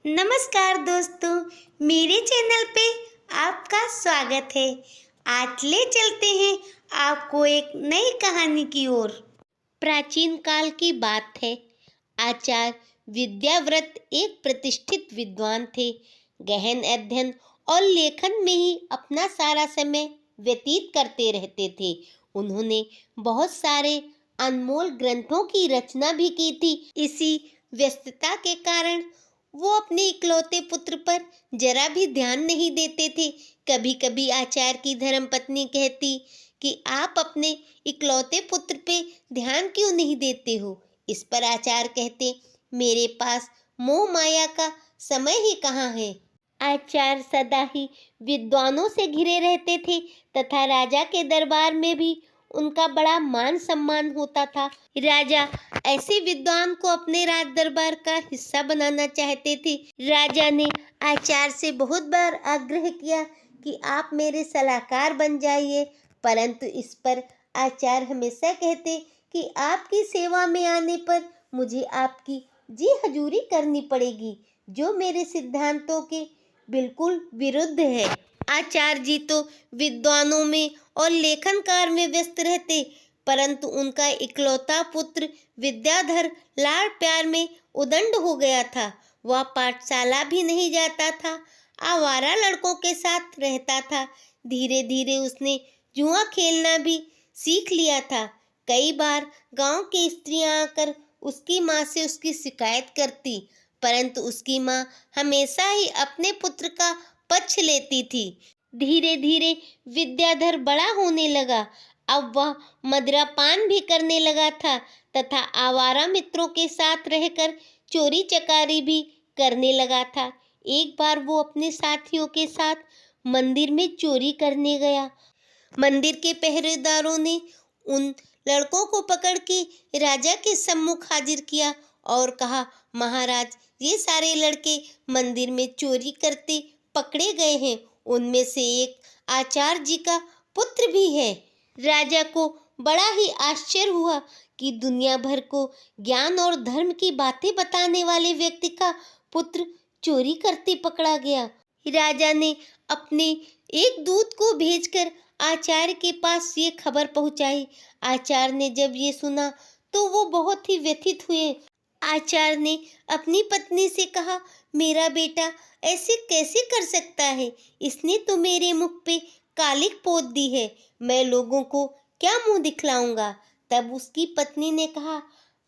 नमस्कार दोस्तों, मेरे चैनल पे आपका स्वागत है। आज ले चलते हैं आपको एक नई कहानी की ओर। प्राचीन काल की बात है। आचार्य विद्याव्रत एक प्रतिष्ठित विद्वान थे। गहन अध्ययन और लेखन में ही अपना सारा समय व्यतीत करते रहते थे। उन्होंने बहुत सारे अनमोल ग्रंथों की रचना भी की थी। इसी व्यस्तता के कारण वो अपने इकलौते पुत्र पर जरा भी ध्यान नहीं देते थे। कभी कभी आचार्य की धर्मपत्नी कहती कि आप अपने इकलौते पुत्र पे ध्यान क्यों नहीं देते हो। इस पर आचार्य कहते, मेरे पास मोह माया का समय ही कहाँ है। आचार्य सदा ही विद्वानों से घिरे रहते थे तथा राजा के दरबार में भी उनका बड़ा मान सम्मान होता था। राजा ऐसे विद्वान को अपने राज दरबार का हिस्सा बनाना चाहते थे। राजा ने आचार्य से बहुत बार आग्रह किया कि आप मेरे सलाहकार बन जाइए, परंतु इस पर आचार्य हमेशा कहते कि आपकी सेवा में आने पर मुझे आपकी जी हजूरी करनी पड़ेगी, जो मेरे सिद्धांतों के बिल्कुल विरुद्ध है। आचार्य जी तो विद्वानों में और लेखनकार में व्यस्त रहते, परंतु उनका इकलौता पुत्र विद्याधर लाड़ प्यार में उदंड हो गया था। वह पाठशाला भी नहीं जाता था, आवारा लड़कों के साथ रहता था। धीरे धीरे उसने जुआ खेलना भी सीख लिया था। कई बार गांव की स्त्रियां आकर उसकी माँ से उसकी शिकायत करती, परंतु उसकी माँ हमेशा ही अपने पुत्र का पक्ष लेती थी। धीरे धीरे विद्याधर बड़ा होने लगा। अब वह मदिरापान भी करने लगा था तथा आवारा मित्रों के साथ रहकर चोरी चकारी भी करने लगा था। एक बार वो अपने साथियों के साथ मंदिर में चोरी करने गया। मंदिर के पहरेदारों ने उन लड़कों को पकड़ के राजा के सम्मुख हाजिर किया और कहा, महाराज, ये सारे लड़के मंदिर में चोरी करते पकड़े गए हैं। उनमें से एक आचार्य जी का पुत्र भी है। राजा को बड़ा ही आश्चर्य हुआ कि दुनिया भर को ज्ञान और धर्म की बातें बताने वाले व्यक्ति का पुत्र चोरी करते पकड़ा गया। राजा ने अपने एक दूत को भेजकर आचार्य के पास ये खबर पहुंचाई। आचार्य ने जब ये सुना तो वो बहुत ही व्यथित हुए। आचार्य ने अपनी पत्नी से कहा, मेरा बेटा ऐसे कैसे कर सकता है? इसने तो मेरे मुख पे कालिक पोत दी है। मैं लोगों को क्या मुंह दिखलाऊंगा? तब उसकी पत्नी ने कहा,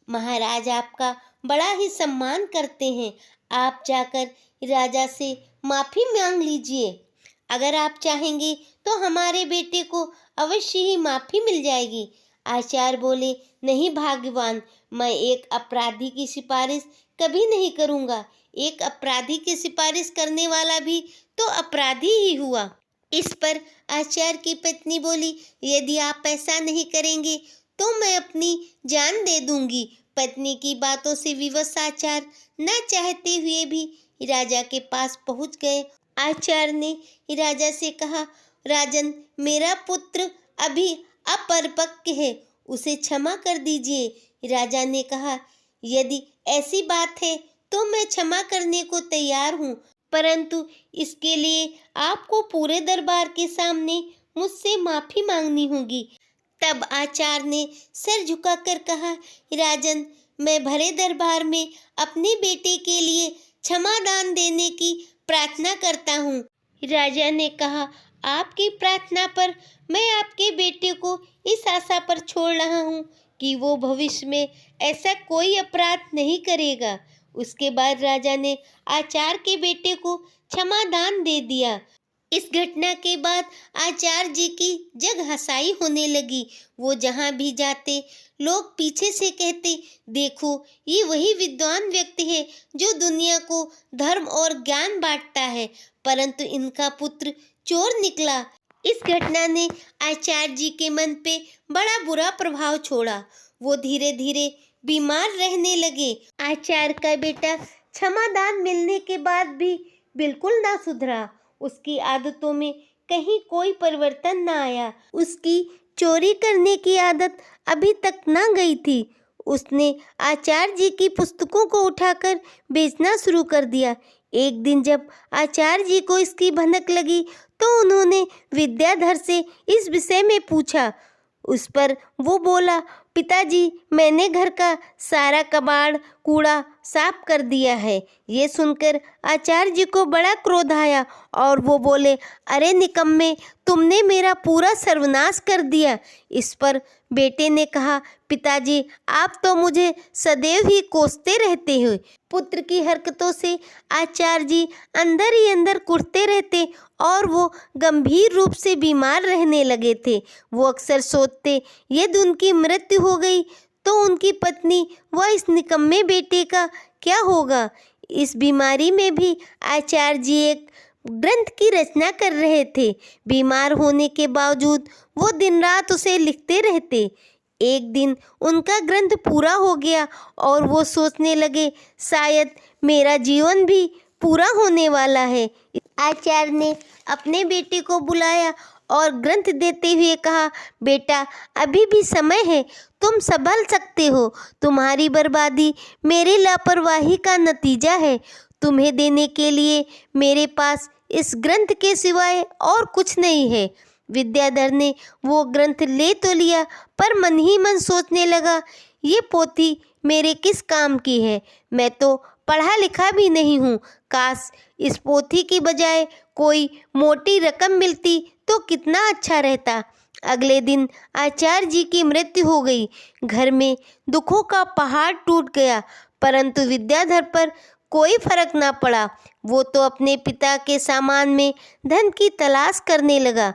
महाराज आपका बड़ा ही सम्मान करते हैं, आप जाकर राजा से माफी मांग लीजिए। अगर आप चाहेंगे तो हमारे बेटे को अवश्य ही माफी मिल जाएगी। आचार्य बोले, नहीं भाग्यवान, मैं एक अपराधी की सिफारिश कभी नहीं करूँगा। एक अपराधी की सिफारिश करने वाला भी तो अपराधी ही हुआ। इस पर आचार्य की पत्नी बोली, यदि आप ऐसा नहीं करेंगे तो मैं अपनी जान दे दूंगी। पत्नी की बातों से विवश आचार्य न चाहते हुए भी राजा के पास पहुंच गए। आचार्य ने राजा से कहा, राजन, मेरा पुत्र अभी अपरिपक्व है, उसे क्षमा कर दीजिए। राजा ने कहा, यदि ऐसी बात है तो मैं क्षमा करने को तैयार हूँ, परंतु इसके लिए आपको पूरे दरबार के सामने मुझसे माफी मांगनी होगी। तब आचार्य ने सिर झुकाकर कहा, राजन, मैं भरे दरबार में अपने बेटे के लिए क्षमा दान देने की प्रार्थना करता हूँ। राजा ने कहा, आपकी प्रार्थना पर मैं आपके बेटे को इस आशा पर छोड़ रहा हूँ कि वो भविष्य में ऐसा कोई अपराध नहीं करेगा। उसके बाद राजा ने आचार्य के बेटे को क्षमा दान दे दिया। इस घटना के बाद आचार्य जी की जग हंसाई होने लगी। वो जहाँ भी जाते लोग पीछे से कहते, देखो, ये वही विद्वान व्यक्ति है जो दुनिया को धर्म और ज्ञान बांटता है, परंतु इनका पुत्र चोर निकला। इस घटना ने आचार्य जी के मन पे बड़ा बुरा प्रभाव छोड़ा। वो धीरे धीरे बीमार रहने लगे। आचार्य का बेटा क्षमादान मिलने के बाद भी बिल्कुल ना सुधरा। उसकी आदतों में कहीं कोई परिवर्तन ना आया। उसकी चोरी करने की आदत अभी तक ना गई थी। उसने आचार्य जी की पुस्तकों को उठाकर बेचना शुरू कर दिया। एक दिन जब आचार्य जी को इसकी भनक लगी तो उन्होंने विद्याधर से इस विषय में पूछा। उस पर वो बोला, पिताजी, मैंने घर का सारा कबाड़ कूड़ा साफ कर दिया है। ये सुनकर आचार्य जी को बड़ा क्रोध आया और वो बोले, अरे निकम्मे, तुमने मेरा पूरा सर्वनाश कर दिया। इस पर बेटे ने कहा, पिताजी, आप तो मुझे सदैव ही कोसते रहते हो। पुत्र की हरकतों से आचार्य जी अंदर ही अंदर कुढ़ते रहते और वो गंभीर रूप से बीमार रहने लगे थे। वो अक्सर सोचते, यदि उनकी मृत्यु हो गई तो उनकी पत्नी व इस निकम्मे बेटे का क्या होगा। इस बीमारी में भी आचार्य जी एक ग्रंथ की रचना कर रहे थे। बीमार होने के बावजूद वो दिन रात उसे लिखते रहते। एक दिन उनका ग्रंथ पूरा हो गया और वो सोचने लगे, शायद मेरा जीवन भी पूरा होने वाला है। आचार्य ने अपने बेटे को बुलाया और ग्रंथ देते हुए कहा, बेटा, अभी भी समय है, तुम संभल सकते हो। तुम्हारी बर्बादी मेरी लापरवाही का नतीजा है। तुम्हें देने के लिए मेरे पास इस ग्रंथ के सिवाय और कुछ नहीं है। विद्याधर ने वो ग्रंथ ले तो लिया, पर मन ही मन सोचने लगा, ये पोथी मेरे किस काम की है। मैं तो पढ़ा लिखा भी नहीं हूँ। काश इस पोथी की बजाय कोई मोटी रकम मिलती तो कितना अच्छा रहता। अगले दिन आचार्य जी की मृत्यु हो गई। घर में दुखों का पहाड़ टूट गया, परंतु विद्याधर पर कोई फर्क ना पड़ा। वो तो अपने पिता के सामान में धन की तलाश करने लगा।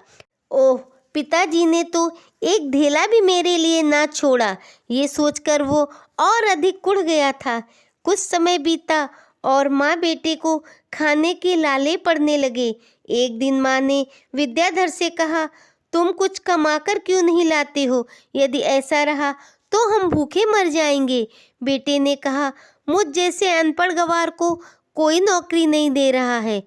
ओह, पिताजी ने तो एक ढेला भी मेरे लिए ना छोड़ा। ये सोचकर वो और अधिक कुढ़ गया था। कुछ समय बीता और माँ बेटे को खाने के लाले पड़ने लगे। एक दिन माँ ने विद्याधर से कहा, तुम कुछ कमाकर क्यों नहीं लाते हो? यदि ऐसा रहा तो हम भूखे मर जाएंगे। बेटे ने कहा, मुझ जैसे अनपढ़ गवार को कोई नौकरी नहीं दे रहा है।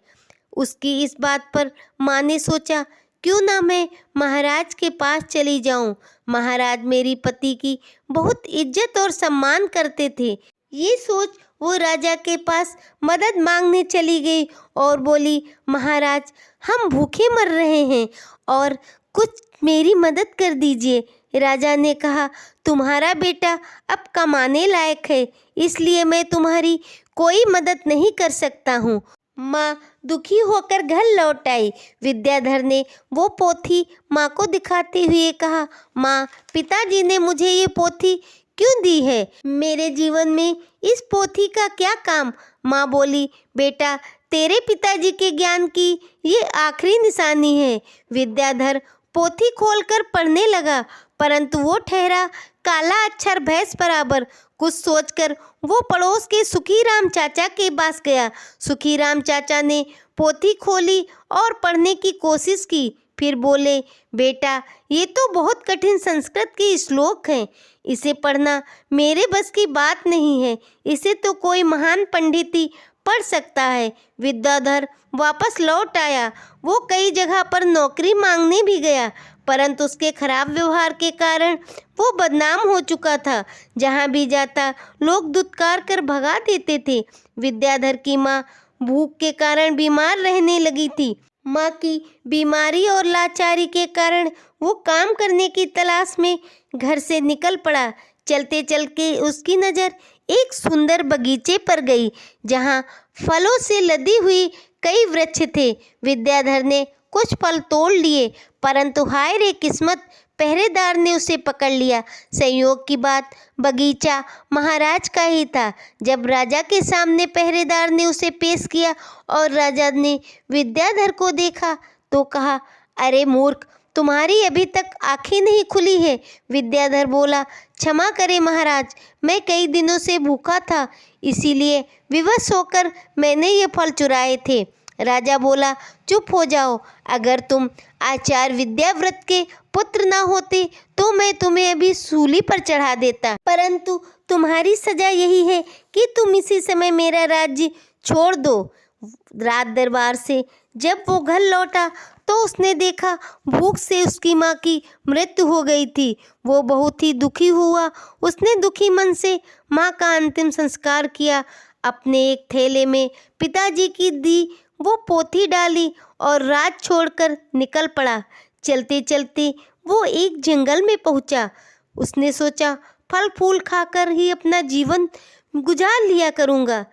उसकी इस बात पर माँ ने सोचा, क्यों ना मैं महाराज के पास चली जाऊं। महाराज मेरी पति की बहुत इज्जत और सम्मान करते थे। ये सोच वो राजा के पास मदद मांगने चली गई और बोली, महाराज, हम भूखे मर रहे हैं और कुछ मेरी मदद कर दीजिए। राजा ने कहा, तुम्हारा बेटा अब कमाने लायक है, इसलिए मैं तुम्हारी कोई मदद नहीं कर सकता हूँ। माँ दुखी होकर घर लौट आई। विद्याधर ने वो पोथी माँ को दिखाते हुए कहा, माँ, पिताजी ने मुझे ये पोथी क्यों दी है? मेरे जीवन में इस पोथी का क्या काम? माँ बोली, बेटा, तेरे पिताजी के ज्ञान की ये आखिरी निशानी है। विद्याधर पोथी खोलकर पढ़ने लगा, परंतु वो ठहरा काला अक्षर भैंस बराबर। कुछ सोचकर वो पड़ोस के सुखीराम चाचा के पास गया। सुखीराम चाचा ने पोथी खोली और पढ़ने की कोशिश की। फिर बोले, बेटा, ये तो बहुत कठिन संस्कृत के श्लोक हैं। इसे पढ़ना मेरे बस की बात नहीं है। इसे तो कोई महान पंडित ही पढ़ सकता है। विद्याधर वापस लौट आया। वो कई जगह पर नौकरी मांगने भी गया, परंतु उसके खराब व्यवहार के कारण वो बदनाम हो चुका था। जहाँ भी जाता लोग दुत्कार कर भगा देते थे। विद्याधर की माँ भूख के कारण बीमार रहने लगी थी। माँ की बीमारी और लाचारी के कारण वो काम करने की तलाश में घर से निकल पड़ा। चलते चलते उसकी नज़र एक सुंदर बगीचे पर गई, जहाँ फलों से लदी हुई कई वृक्ष थे। विद्याधर ने कुछ फल तोड़ लिए, परंतु हाय रे किस्मत, पहरेदार ने उसे पकड़ लिया। संयोग की बात, बगीचा महाराज का ही था। जब राजा के सामने पहरेदार ने उसे पेश किया और राजा ने विद्याधर को देखा तो कहा, अरे मूर्ख, तुम्हारी अभी तक आंखें नहीं खुली है। विद्याधर बोला, क्षमा करें महाराज, मैं कई दिनों से भूखा था, इसीलिए विवश होकर मैंने ये फल चुराए थे। राजा बोला, चुप हो जाओ। अगर तुम आचार्य विद्याव्रत के पुत्र ना होते तो मैं तुम्हें अभी सूली पर चढ़ा देता, परंतु तुम्हारी सजा यही है कि तुम इसी समय मेरा राज्य छोड़ दो। राज दरबार से जब वो घर लौटा तो उसने देखा भूख से उसकी माँ की मृत्यु हो गई थी। वो बहुत ही दुखी हुआ। उसने दुखी मन से माँ का अंतिम संस्कार किया। अपने एक थैले में पिताजी की दी वो पोथी डाली और राज छोड़कर निकल पड़ा। चलते चलते वो एक जंगल में पहुंचा। उसने सोचा फल फूल खाकर ही अपना जीवन गुजार लिया करूँगा।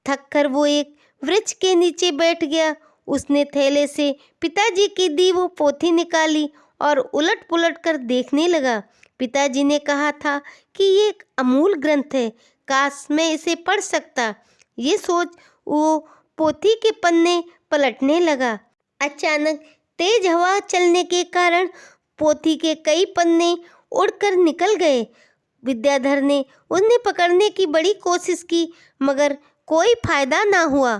थक कर वो एक वृक्ष के नीचे बैठ गया। उसने थैले से पिताजी की दी वो पोथी निकाली और उलट पुलट कर देखने लगा। पिताजी ने कहा था कि ये एक अमूल ग्रंथ है, काश मैं इसे पढ़ सकता। ये सोच वो पोथी के पन्ने पलटने लगा। अचानक तेज हवा चलने के कारण पोथी के कई पन्ने उड़कर निकल गए। विद्याधर ने उन्हें पकड़ने की बड़ी कोशिश की मगर कोई फायदा ना हुआ।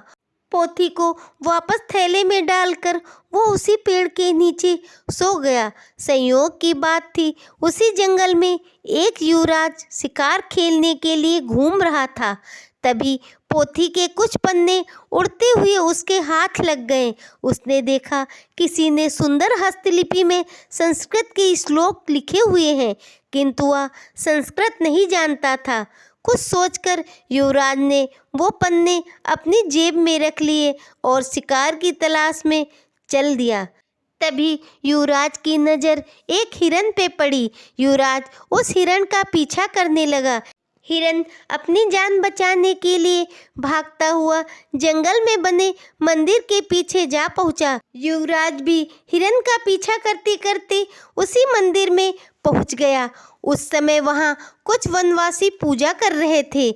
पोथी को वापस थैले में डालकर वो उसी पेड़ के नीचे सो गया। संयोग की बात थी, उसी जंगल में एक युवराज शिकार खेलने के लिए घूम रहा था। तभी पोथी के कुछ पन्ने उड़ते हुए उसके हाथ लग गए। उसने देखा किसी ने सुंदर हस्तलिपि में संस्कृत के श्लोक लिखे हुए हैं, किंतु वह संस्कृत नहीं जानता था। कुछ सोचकर युवराज ने वो पन्ने अपनी जेब में रख लिए और शिकार की तलाश में चल दिया। तभी युवराज की नज़र एक हिरन पे पड़ी। युवराज उस हिरन का पीछा करने लगा। हिरन अपनी जान बचाने के लिए भागता हुआ जंगल में बने मंदिर के पीछे जा पहुंचा। युवराज भी हिरन का पीछा करते करते उसी मंदिर में पहुंच गया। उस समय वहां कुछ वनवासी पूजा कर रहे थे।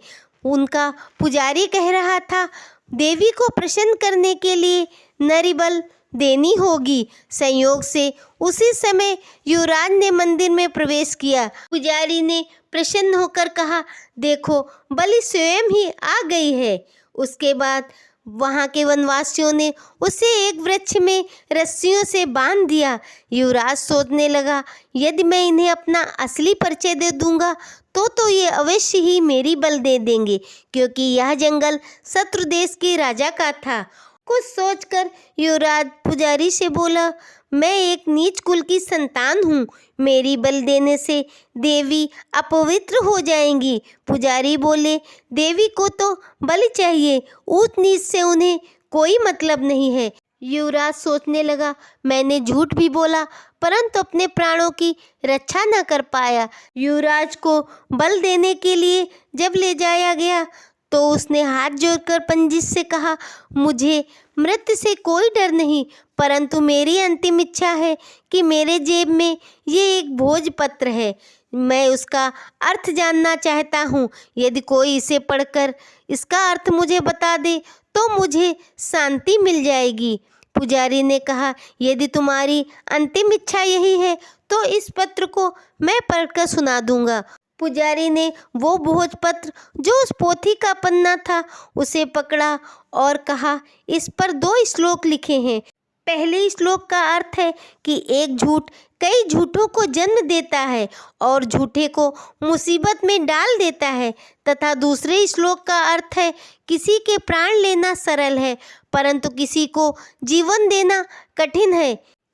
उनका पुजारी कह रहा था, देवी को प्रसन्न करने के लिए नरिबल देनी होगी। संयोग से उसी समय युवराज ने मंदिर में प्रवेश किया। पुजारी ने प्रसन्न होकर कहा, देखो बलि स्वयं ही आ गई है। उसके बाद वहाँ के वनवासियों ने उसे एक वृक्ष में रस्सियों से बांध दिया। युवराज सोचने लगा, यदि मैं इन्हें अपना असली परिचय दे दूंगा तो ये अवश्य ही मेरी बल दे देंगे, क्योंकि यह जंगल शत्रु देश के राजा का था। कुछ सोचकर युवराज पुजारी से बोला, मैं एक नीच कुल की संतान हूँ, मेरी बल देने से देवी अपवित्र हो जाएंगी। पुजारी बोले, देवी को तो बलि चाहिए, ऊंच नीच से उन्हें कोई मतलब नहीं है। युवराज सोचने लगा, मैंने झूठ भी बोला परंतु अपने प्राणों की रक्षा न कर पाया। युवराज को बल देने के लिए जब ले जाया गया तो उसने हाथ जोड़कर पंडित से कहा, मुझे मृत्यु से कोई डर नहीं, परंतु मेरी अंतिम इच्छा है कि मेरे जेब में ये एक भोजपत्र है, मैं उसका अर्थ जानना चाहता हूँ। यदि कोई इसे पढ़कर इसका अर्थ मुझे बता दे तो मुझे शांति मिल जाएगी। पुजारी ने कहा, यदि तुम्हारी अंतिम इच्छा यही है तो इस पत्र को मैं पढ़कर सुना दूंगा। पुजारी ने वो भोजपत्र जो उस पोथी का पन्ना था उसे पकड़ा और कहा, इस पर 2 श्लोक लिखे हैं। पहले श्लोक का अर्थ है कि एक झूठ कई झूठों को जन्म देता है और झूठे को मुसीबत में डाल देता है, तथा दूसरे श्लोक का अर्थ है किसी के प्राण लेना सरल है परंतु किसी को जीवन देना कठिन है।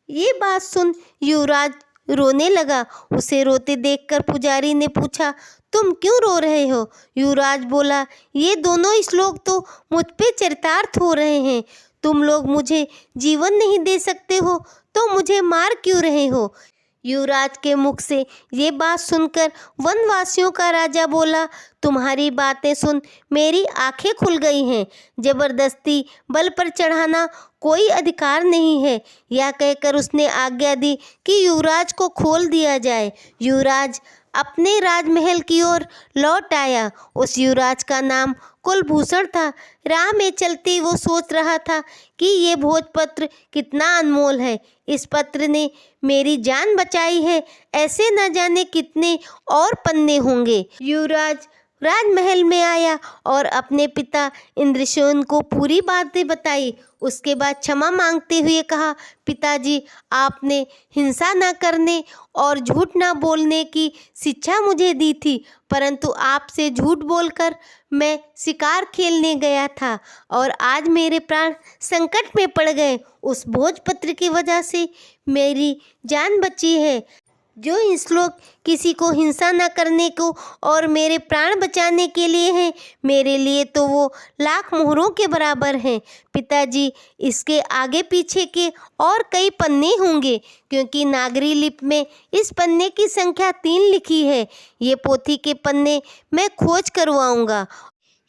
ये बात सुन युवराज रोने लगा। उसे रोते देखकर पुजारी ने पूछा, तुम क्यों रो रहे हो? युवराज बोला, ये दोनों श्लोक तो मुझ पे चरितार्थ हो रहे हैं। तुम लोग मुझे जीवन नहीं दे सकते हो तो मुझे मार क्यों रहे हो? युवराज के मुख से ये बात सुनकर वनवासियों का राजा बोला, तुम्हारी बातें सुन मेरी आंखें खुल गई हैं। जबरदस्ती बल पर चढ़ाना कोई अधिकार नहीं है। यह कहकर उसने आज्ञा दी कि युवराज को खोल दिया जाए। युवराज अपने राजमहल की ओर लौट आया। उस युवराज का नाम कुलभूषण था। राह में चलते वो सोच रहा था कि ये भोजपत्र कितना अनमोल है। इस पत्र ने मेरी जान बचाई है, ऐसे न जाने कितने और पन्ने होंगे। युवराज राजमहल में आया और अपने पिता इंद्रसेन को पूरी बातें बताई। उसके बाद क्षमा मांगते हुए कहा, पिताजी, आपने हिंसा न करने और झूठ न बोलने की शिक्षा मुझे दी थी, परंतु आपसे झूठ बोलकर मैं शिकार खेलने गया था और आज मेरे प्राण संकट में पड़ गए। उस भोजपत्र की वजह से मेरी जान बची है। जो इन श्लोक किसी को हिंसा न करने को और मेरे प्राण बचाने के लिए हैं, मेरे लिए तो वो लाख मोहरों के बराबर हैं। पिताजी, इसके आगे पीछे के और कई पन्ने होंगे, क्योंकि नागरी लिपि में इस पन्ने की संख्या 3 लिखी है। ये पोथी के पन्ने मैं खोज करवाऊंगा।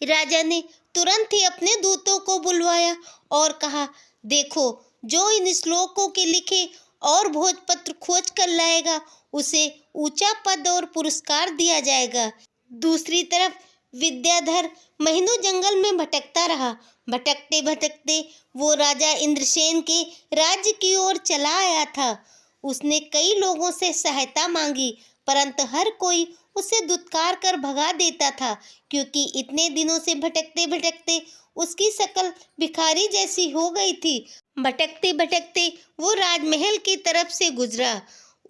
राजा ने तुरंत ही अपने दूतों को बुलवाया और कहा, देखो, जो इन श्लोकों के लिखे और भोजपत्र खोज कर लाएगा उसे ऊंचा पद और पुरस्कार दिया जाएगा। दूसरी तरफ विद्याधर महीनों जंगल में भटकता रहा। भटकते भटकते वो राजा इंद्रसेन के राज्य की ओर चला आया था। उसने कई लोगों से सहायता मांगी, परंतु हर कोई उसे दुत्कार कर भगा देता था, क्योंकि इतने दिनों से भटकते भटकते उसकी शक्ल भिखारी जैसी हो गई थी। भटकते भटकते वो राजमहल की तरफ से गुजरा।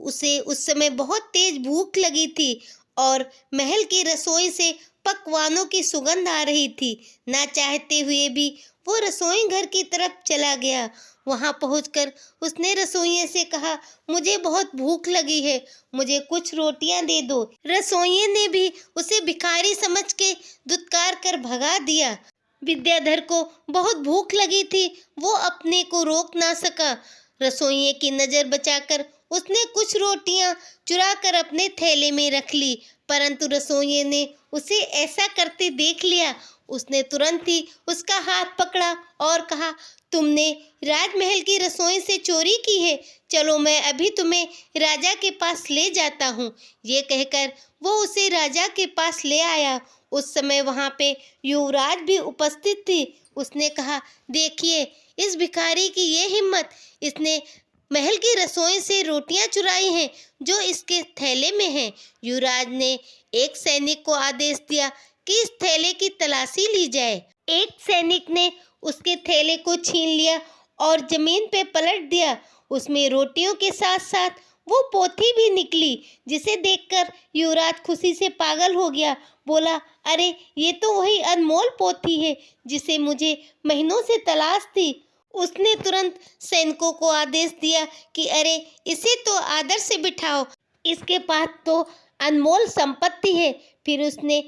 उसे उस समय बहुत तेज भूख लगी थी और महल की रसोई से पकवानों की सुगंध आ रही थी। ना चाहते हुए भी वो रसोई घर की तरफ चला गया। वहां पहुंचकर उसने रसोइये से कहा, मुझे बहुत भूख लगी है, मुझे कुछ रोटियां दे दो। रसोइये ने भी उसे भिखारी समझ के दुत्कार कर भगा दिया। विद्याधर को बहुत भूख लगी थी, वो अपने को रोक ना सका। रसोइये की नज़र बचाकर उसने कुछ रोटियां चुराकर अपने थैले में रख ली, परंतु रसोइये ने उसे ऐसा करते देख लिया। उसने तुरंत ही उसका हाथ पकड़ा और कहा, तुमने राजमहल की रसोई से चोरी की है, चलो मैं अभी तुम्हें राजा के पास ले जाता हूँ। ये कहकर वो उसे राजा के पास ले आया। उस समय वहाँ पे युवराज भी उपस्थित थी। उसने कहा, देखिए, इस भिखारी की ये हिम्मत, इसने महल की रसोई से रोटियां चुराई हैं जो इसके थैले में हैं। युवराज ने एक सैनिक को आदेश दिया कि इस थैले की तलाशी ली जाए। एक सैनिक ने उसके थैले को छीन लिया और जमीन पे पलट दिया। उसमें रोटियों के साथ साथ वो पोथी भी निकली, जिसे देखकर युवराज खुशी से पागल हो गया। बोला, अरे, ये तो वही अनमोल पोथी है जिसे मुझे महीनों से तलाश थी। उसने तुरंत सैनिकों को आदेश दिया कि अरे, इसे तो आदर से बिठाओ, इसके पास तो अनमोल संपत्ति है। फिर उसने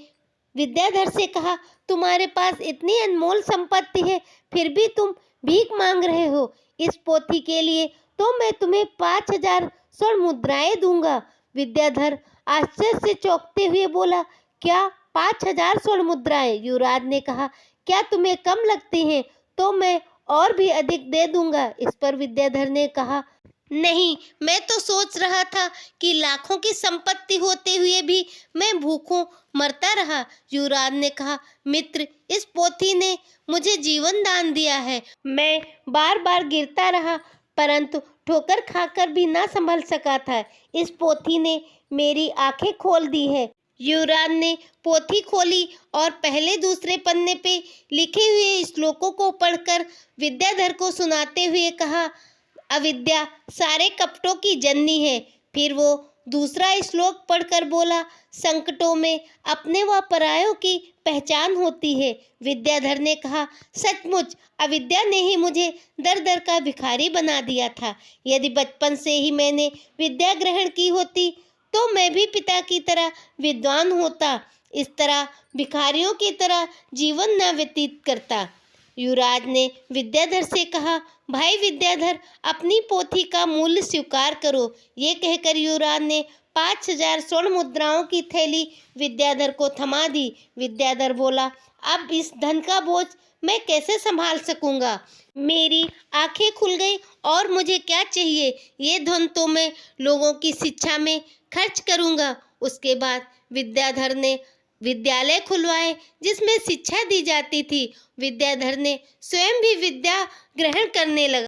विद्याधर से कहा, तुम्हारे पास इतनी अनमोल संपत्ति है, फिर भी तुम भीख मांग रहे हो। इस पोथी के लिए तो मैं तुम्हें 5000 स्वर्ण मुद्राएं दूंगा। विद्याधर आश्चर्य से चौंकते हुए बोला, क्या 5000 स्वर्ण मुद्राएं? युवराज ने कहा, क्या तुम्हें कम लगती हैं? तो मैं और भी अधिक दे दूंगा। इस पर विद्याधर ने कहा, नहीं, मैं तो सोच रहा था कि लाखों की संपत्ति होते हुए भी मैं भूखों मरता रहा। युवराज ने कहा, मित्र, इस पोथी ने मुझे जीवन दान दिया है। मैं बार बार गिरता रहा, परंतु ठोकर खाकर भी ना संभल सका था। इस पोथी ने मेरी आंखें खोल दी है। युवराज ने पोथी खोली और पहले दूसरे पन्ने पे लिखे हुए श्लोकों को पढ़कर विद्याधर को सुनाते हुए कहा, अविद्या सारे कपटों की जननी है। फिर वो दूसरा श्लोक पढ़कर बोला, संकटों में अपने व परायों की पहचान होती है। विद्याधर ने कहा, सचमुच अविद्या ने ही मुझे दर दर का भिखारी बना दिया था। यदि बचपन से ही मैंने विद्या ग्रहण की होती तो मैं भी पिता की तरह विद्वान होता, इस तरह भिखारियों की तरह जीवन न व्यतीत करता। युवराज ने विद्याधर से कहा, भाई विद्याधर, अपनी पोथी का मूल्य स्वीकार करो। ये कहकर युवराज ने 5000 स्वर्ण मुद्राओं की थैली विद्याधर को थमा दी। विद्याधर बोला, अब इस धन का बोझ मैं कैसे संभाल सकूंगा? मेरी आंखें खुल गई और मुझे क्या चाहिए? ये धन तो मैं लोगों की शिक्षा में खर्च करूंगा। उसके बाद विद्याधर ने विद्यालय खुलवाए जिसमें शिक्षा दी जाती थी। विद्याधर ने स्वयं भी विद्या ग्रहण करने लगा।